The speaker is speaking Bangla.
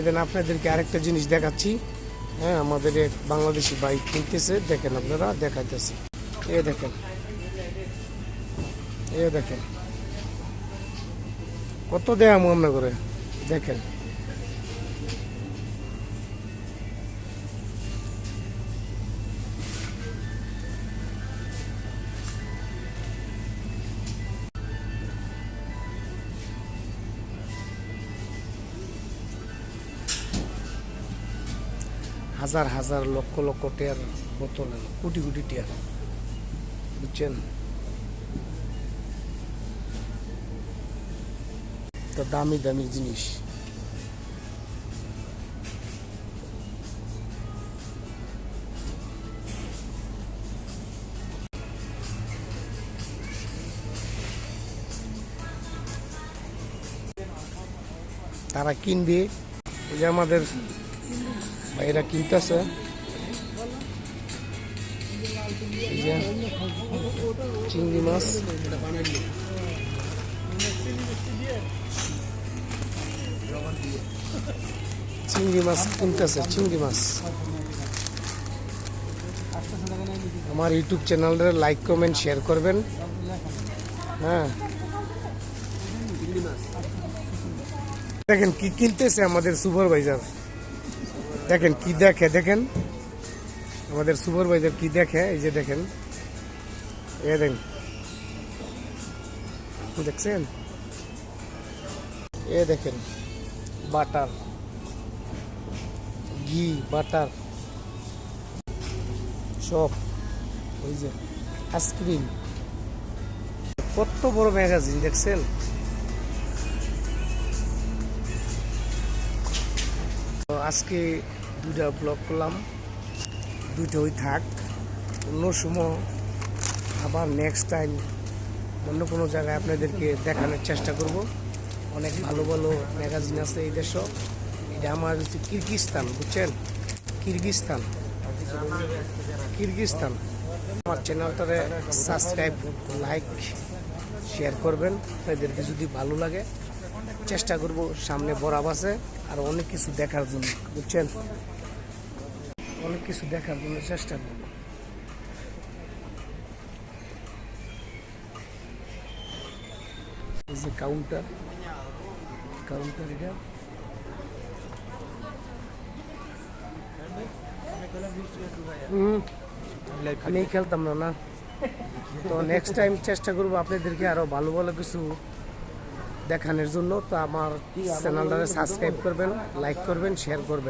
এদিন আপনাদেরকে আরেকটা জিনিস দেখাচ্ছি। হ্যাঁ, আমাদের এক বাংলাদেশি বাইক কিনতেছে, দেখেন আপনারা, দেখাইতেছি। এ দেখেন, এ দেখেন কত দেয়া মনে করে, দেখেন। হাজার হাজার লক্ষ লক্ষ টিয়ার বোতল, কোটি কোটি টিয়ার, বুঝছেন তো, দামি দামি জিনিস। তারা কিনবে, এই যে আমাদের ভাইরা কিনতেছে, এই যে চিংড়ি মাছ, চিংড়ি মাছ কিনতেছে, চিংড়ি মাছ। আমার ইউটিউব চ্যানেলে লাইক কমেন্ট শেয়ার করবেন। হ্যাঁ, দেখেন কি কিনতেছে আমাদের সুপারভাইজার, দেখেন কি দেখে, দেখেন আমাদের সুপারভাইজার কি দেখে, এই যে দেখেন, এ দেখেন, দেখছেন, এ দেখেন বাটার, ঘি, বাটার সব, ওই যে আইসক্রিম, কত বড় ম্যাগাজিন দেখছেন। তো আজকে দুইটা ব্লগ করলাম, দুইটাই থাক, অন্য সময় আবার নেক্সট টাইম অন্য কোনো জায়গায় আপনাদেরকে দেখানোর চেষ্টা করব। অনেক ভালো ভালো ম্যাগাজিন আছে এই দেশও। এটা আমার হচ্ছে কিরগিজস্তান, বুঝছেন, কিরগিজস্তান, কিরগিজস্তান। আমার চ্যানেলটারে সাবস্ক্রাইব, লাইক, শেয়ার করবেন। আপনাদেরকে যদি ভালো লাগে চেষ্টা করব সামনে বরাব আছে আর অনেক কিছু দেখার জন্য, বুঝছেন, অনেক কিছু দেখার জন্য চেষ্টা করব। এই যে কাউন্টার, কাউন্টার, এটা আমি খেলতাম না, না। তো নেক্সট টাইম চেষ্টা করবো আপনাদেরকে আরো ভালো ভালো কিছু দেখানোর জন্য। তো আমার চ্যানেলটাকে সাবস্ক্রাইব করবেন, লাইক করবেন, শেয়ার করবেন।